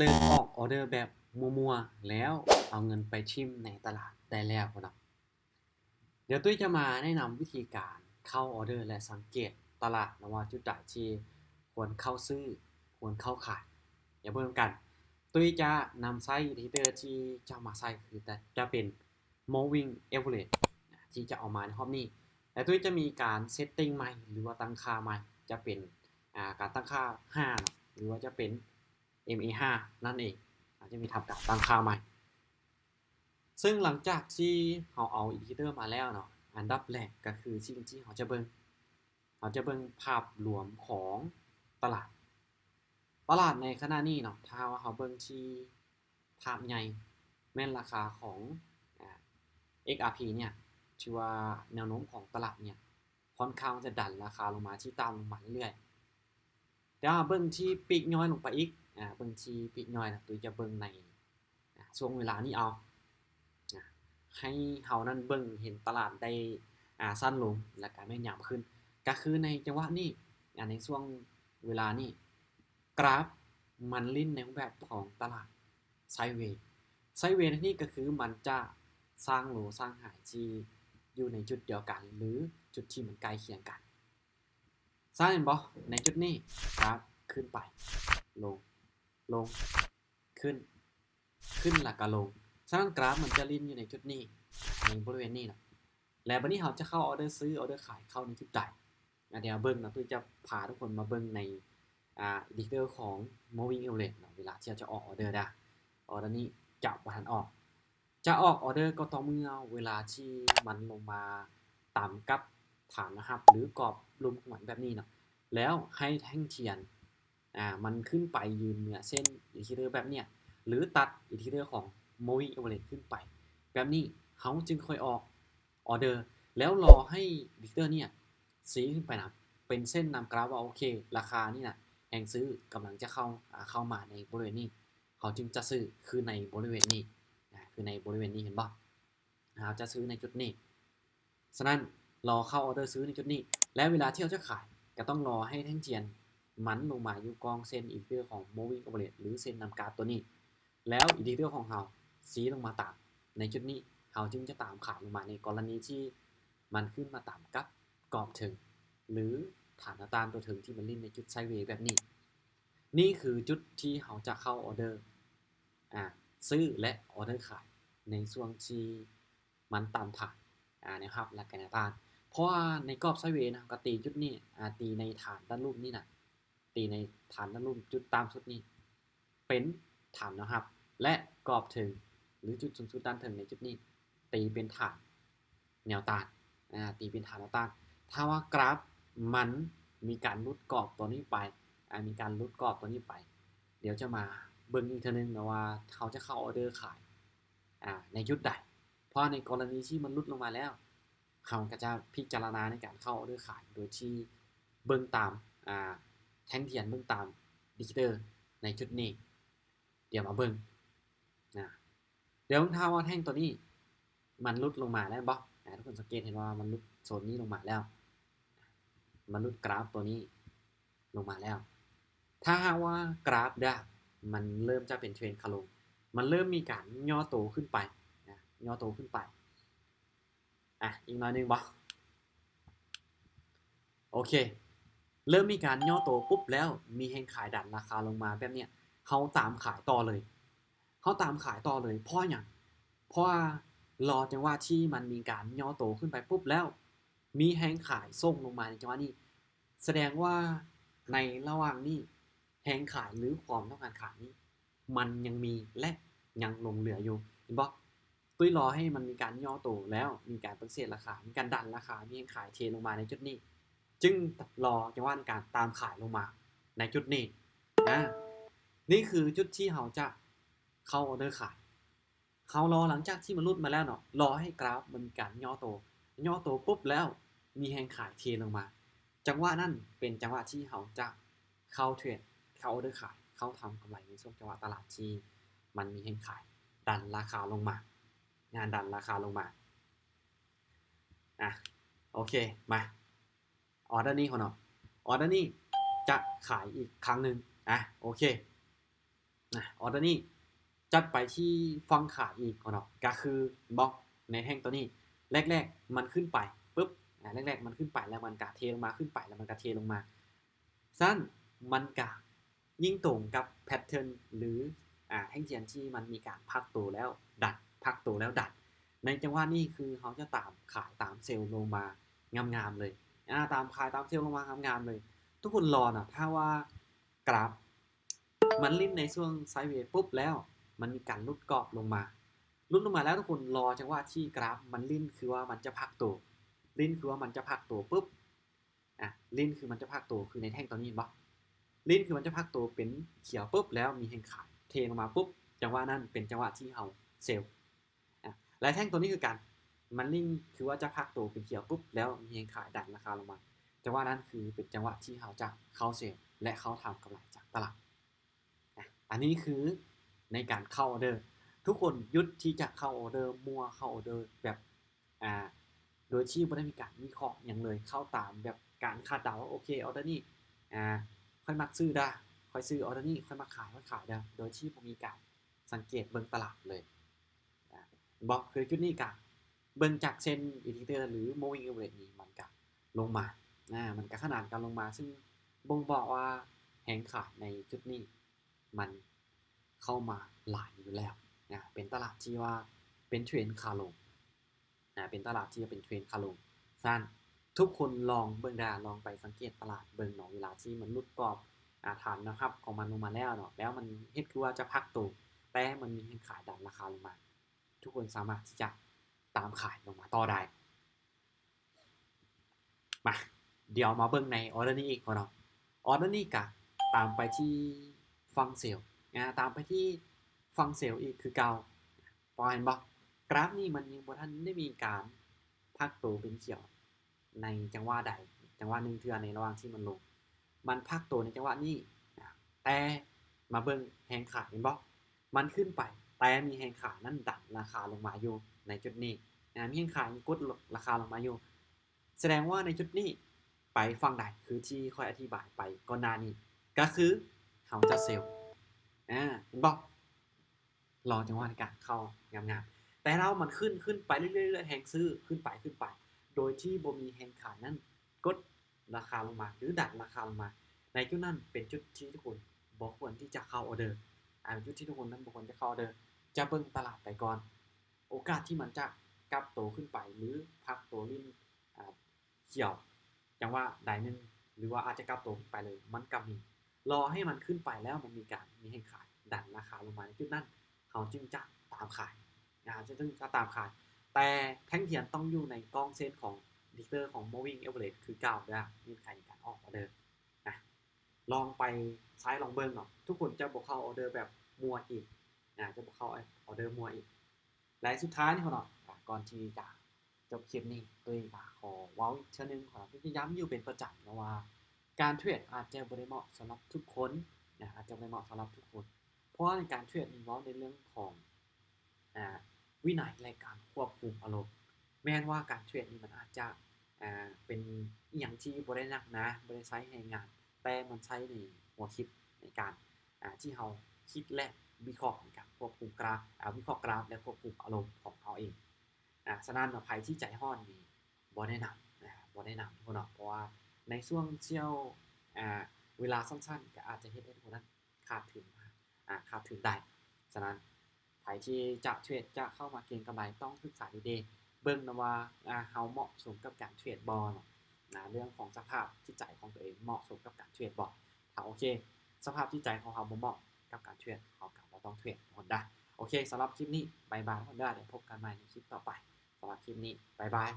เลิกออกออเดอร์แบบมัวๆแล้วเอาเงินไปทิ่มในตลาดได้แล้วพ่อเนาะเดี๋ยวตุ้ยจะมาแนะนำวิธีการเข้าออเดอร์และสังเกตตลาดนะว่าจุดใดที่ควรเข้าซื้อควรเข้าขายอย่าเพิ่มกันตุ้ยจะนำไส้อีเดอร์ที่จะมาใส่คือจะเป็น moving average ที่จะเอามาในรอบนี้แต่ตุ้ยจะมีการเซตติ้งใหม่หรือว่าตั้งค่าใหม่จะเป็นการตั้งค่า5หรือว่าจะเป็น MA5 นั่นเองอาจจะมีทำการตั้งค่าใหม่ซึ่งหลังจากที่เราเอาอินดิเคเตอร์มาแล้วเนาะอันดับแรกก็คือสิ่งที่เราจะเบิ่งภาพรวมของตลาดในขณะนี้เนาะถ้าว่าเราเบิ่งที่ภาพใหญ่แม่นราคาของ XRP เนี่ยชื่อว่าแนวโน้มของตลาดเนี่ยค่อนข้างจะดันราคาลงมาที่ต่ำลงมาเรื่อยๆแต่ว่าเบิ่งที่ปีกย่อยลงไปอีกเบิ่งที่ปีกย่อยนะตัวจะเบิ่งในช่วงเวลานี้เอาให้เฮานั้นเบิ่งเห็นตลาดได้สั้นลงและก็แม่นยำขึ้นก็คือในจังหวะนี้ในช่วงเวลานี้กราฟมันลิ้นในรูปแบบของตลาดไซด์เวย์นี่ก็คือมันจะสร้างโลสร้างไฮที่อยู่ในจุดเดียวกันหรือจุดที่มันใกล้เคียงกันสร้างเห็นบ่ในจุดนี้กราฟขึ้นไปลงขึ้นแล้วก็ลงฉะนั้นกราฟมันจะลิ้นอยู่ในจุดนี้ในบริเวณนี้นะแล้วบัดนี้เราจะเข้าออเดอร์ซื้อออเดอร์ขายเข้าในจุดใดเดี๋ยวเบิ่งนะตุ้ยจะพาทุกคนมาเบิ่งในอินดิเคเตอร์ของ moving average เนาะเวลาที่เราจะออกออเดอร์ได้ออเดอร์นี้จะบ่ทันออกจะออกออเดอร์ก็ต่อเมื่อเวลาที่มันลงมาต่ำกับฐานนะครับหรือกรอบลุมของมันแบบนี้เนาะแล้วให้แท่งเทียนมันขึ้นไปยืนเหนือเส้นอินดิเคเตอร์แบบเนี้ยหรือตัดอินดิเคเตอร์ของ moving average ขึ้นไปแบบนี้เขาจึงค่อยออกออเดอร์แล้วรอให้อินดิเคเตอร์เนี่ยสีขึ้นไปนะเป็นเส้นนำกราฟว่าโอเคราคานี่นะแห่งซื้อกำลังจะเข้ามาในบริเวณนี้เขาจึงจะซื้อคือในบริเวณนี้คือในบริเวณนี้เห็นป่ะเราจะซื้อในจุดนี้ฉะนั้นรอเข้าออเดอร์ซื้อในจุดนี้และเวลาที่เราจะขายก็ต้องรอให้แท่งเทียนมันลงมาอยู่กองเส้นอินดิเคเตอร์ของ moving average หรือเส้นนำกราฟตัวนี้แล้วอินดิเคเตอร์ของเราสีลงมาตามในจุดนี้เราจึงจะตามขายลงมาในกรณีที่มันขึ้นมาตามกับกรอบถึงหรือฐานตามตัวถึงที่มันลิ้นในจุดไซด์เวย์แบบนี้นี่คือจุดที่เราจะเข้าออเดอร์ซื้อและออเดอร์ขายในช่วงที่มันตามฐานนะครับหลักการต้านเพราะว่าในกรอบไซด์เวย์นะก็ตีจุดนี้ตีในฐานด้านรูปนี่นะตีในฐานด้านรูปจุดตามสุดนี้เป็นฐานนะครับและกรอบถึงหรือจุดสูงสุดด้านถึงในจุดนี้ตีเป็นฐานแนวต้านตีเป็นฐานแนวต้านถ้าว่ากราฟมันมีการลุดกรอบตัวนี้ไปมีการลุดกรอบตัวนี้ไปเดี๋ยวจะมาเบิ่งอีกทีนึงนะว่าเขาจะเข้าออเดอร์ขายในจุดใดเพราะในกรณีที่มันลุดลงมาแล้วเขาก็จะพิจารณาในการเข้าออเดอร์ขายโดยที่เบิ่งตามแท่งเทียนเบิ่งตามอินดิเคเตอร์ในจุดนี้เดี๋ยวมาเบิ่งเดี๋ยวถ้าว่าแท่งตัวนี้มันลุดลงมาแล้วบ่ทุกคนสังเกตเห็นว่ามันลุดโซนนี้ลงมาแล้วมันลุดกราฟตัวนี้ลงมาแล้วถ้าว่ากราฟได้มันเริ่มจะเป็นเทรนด์ขาลงมันเริ่มมีการย่อตัวขึ้นไปย่อตัวขึ้นไปอีกหน่อยนึงบ่โอเคเริ่มมีการย่อตัวปุ๊บแล้วมีแห่งขายดันราคาลงมาแบบเนี้ยเขาตามขายต่อเลยเพราะอย่างเพราะว่ารอจังหวะที่มันมีการย่อตัวขึ้นไปปุ๊บแล้วมีแห่งขายส่งลงมาในจังหวะนี้แสดงว่าในระหว่างนี้แห่งขายหรือความต้องการขายนี้มันยังมีและยังลงเหลืออยู่เห็นบ่ตุ้ยรอให้มันมีการย่อตัวแล้วมีการปฏิเสธราคามีการดันราคามีแห่งขายเทลงมาในจุดนี้จึงรอจังหวะการตามขายลงมาในจุดนี้นี่คือจุดที่เราจะเข้าออเดอร์ขายเขารอหลังจากที่มันรุดมาแล้วเนาะรอให้กราฟมันมีการย่อตัวปุ๊บแล้วมีแห่งขายเทลงมาจังหวะนั้นเป็นจังหวะที่เราจะเข้าเทรดเข้าออเดอร์ขายเข้าทำกำไรในช่วงจังหวะตลาดที่มันมีแห่งขายดันราคาลงมางานดันราคาลงมาโอเคมาออเดอร์นี้ของเราออเดอร์นี้จะขายอีกครั้งหนึ่งโอเค ออเดอร์นี้จัดไปที่ฟังขาอีกเนาะก็คือบล็อกในแท่งตัวนี้แรกๆมันขึ้นไปปุ๊บแรกๆมันขึ้นไปแล้วมันกะเทลงมาขึ้นไปแล้วมันกะเทลงมาสั้นมันกะยิ่งตรงกับแพทเทิร์นหรือแท่งเทียนที่มันมีการพักตัวแล้วดัดพักตัวแล้วดัดในจังหวะนี้คือเขาจะตามขายตามเซลล์ลงมางามๆเลยตามขายตามเซลล์ลงมางามๆเลยทุกคนรอนะถ้าว่ากราฟมันลิ้นในช่วงไซด์เวย์ปุ๊บแล้วมันมีการลุดกรอบลงมาแล้วทุกคนรอจังหวะที่กราฟมันลิ้นคือว่ามันจะพักตัวลิ้นคือว่ามันจะพักตัวปุ๊บลิ้นคือมันจะพักตัวคือในแท่งตัวนี้บ่ลิ้นคือมันจะพักตัวเป็นเขียวปุ๊บแล้วมีแท่งขายเทลงมาปุ๊บจังหวะนั้นเป็นจังหวะที่เฮาเซลล์และแท่งตัวนี้คือการมันลิ้นคือว่าจะพักตัวเป็นเขียวปุ๊บแล้วมีแท่งขายดันราคาลงมาจังหวะนั้นคือเป็นจังหวะที่เฮาจะเข้าเซลล์และเขาทำกำไรจากตลาดอันนี้คือในการเข้าออเดอร์ทุกคนยุดที่จะเข้าออเดอร์มั่วเข้าออเดอร์แบบโดยที่ไม่ได้มีการวิเคราะห์อย่างเลยเข้าตามแบบการคาดเดาว่าโอเคออเดอร์นี้ค่อยมักซื้อได้ค่อยซื้อออเดอร์นี้ค่อยมาขายได้โดยที่ผมมีการสังเกตเบิ่งตลาดเลยบอกคือจุดนี้กันเบิ่งจากเส้นอินดิเคเตอร์หรือ moving average นี้มันก็ลงมามันก็ขนาดการลงมาซึ่งบ่งบอกว่าแหงขายในจุดนี้มันเข้ามาหลายอยู่แล้วเป็นตลาดที่ว่าเป็นเทรนด์ขาลงเป็นตลาดที่เป็นเทรนด์ขาลงสั้นทุกคนลองเบิ่งได้ลองไปสังเกตตลาดเบิ่งเนาะเวลาที่มันลุดกรอบฐานนะครับของมันลงมาแล้วเนาะแล้วมันเฮ็ดคือว่าจะพักตัวแต่มันมีแรงขายดันราคาลงมาทุกคนสามารถที่จะตามขายลงมาต่อได้มาเดี๋ยวมาเบิ่งในออเดอร์นี้อีกเนาะออเดอร์นี้ก็ตามไปที่ฟังเซลล์ตามไปที่ฟังเซลล์อีกคือเก่าพอเห็นบ่กราฟนี้มันยังบ่ทันได้มีการพักตัวเป็นเขียวในจังหวะใดจังหวะหนึ่งเทื่อในระหว่างที่มันลงมันพักตัวในจังหวะนี้แต่มาเบิ่งแฮงขาเห็นบ่มันขึ้นไปแต่มีแฮงขานั่นดันราคาลงมาอยู่ในจุดนี้มีแฮงขากดราคาลงมาอยู่แสดงว่าในจุดนี้ไปฟังได้คือที่ค่อยอธิบายไปก่อนหน้านี้ก็คือเขาจะเซลล์เห็นบ่รอจังหวะในการเข้างามๆแต่เรามันขึ้นไปเรื่อยๆแฮงซื้อขึ้นไปโดยที่บ่มีแฮงขายนั้นกดราคาลงมาหรือดันราคาลงมาในจุดนั้นเป็นจุดที่ทุกคนบ่ควรที่จะเข้าออเดอร์จุดที่ทุกคนนั้นบ่ควรจะเข้าออเดอร์จะเบิ่งตลาดไปก่อนโอกาสที่มันจะกลับโตขึ้นไปหรือพักตัวลิ้นเขียวจังว่าใดนึงหรือว่าอาจจะกลับโตขึ้นไปเลยมันก็มีรอให้มันขึ้นไปแล้วมันมีการมีแห่งขายดันราคาลงมาในจุดนั้นเขาจึงจะตามขายจะตามขายแต่แท่งเทียนต้องอยู่ในกล้องเส้นของดิกเตอร์ของ moving average คือเก่าด้วยมีใครในการออกออเดอร์นะลองไปซ้ายลองเบิ้งเนาะทุกคนจะบอกเข้าออเดอร์แบบมัวอีกจะบอกเข้าออเดอร์มัวอีกและสุดท้ายนี่เขาเนาะก่อนที่จะจบคลิปนี้ตัวเองขอเว้าอีกเช่นนึงขอย้ำอยู่เป็นประจำนะว่าการเทรดอาจจะบ่ได้เหมาะสำหรับทุกคนอาจจะไม่เหมาะสำหรับทุกคนเพราะในการเทรดมีเว้าในเรื่องของวินัยในการควบคุมอารมณ์แม้ว่าการเทรดนี่มันอาจจะเป็นอย่างที่บ่ได้หนักนะบ่ได้ใช้ให้งานแต่มันใช้ในหัวคิดในการที่เราคิดและวิเคราะห์ในการควบคุมกราฟวิเคราะห์กราฟและควบคุมอารมณ์ของเราเองฉะนั้นใครที่ใจร้อนนี่บ่แนะนำบ่แนะนำทุกคนเพราะว่าในช่วงเที่ยวเวลาสั้นๆก็อาจจะเฮ็ดให้ทุกคนนั้นขาดทุนได้ฉะนั้นใครที่จะเทรดจะเข้ามาเก็งกำไรต้องศึกษาดีๆเบิ่งนะว่าเฮาเหมาะสมกับการเทรดบ่เนาะเรื่องของสภาพจิตใจของตัวเองเหมาะสมกับการเทรดบ่ถ้าโอเคสภาพจิตใจของเราบ่เหมาะกับการเทรดเราก็บ่ต้องเทรดทุกคนได้โอเคสำหรับคลิปนี้บ๊ายบายทุกคนเด้อเดี๋ยวพบกันใหม่ในคลิปต่อไปสำหรับคลิปนี้บ๊ายบาย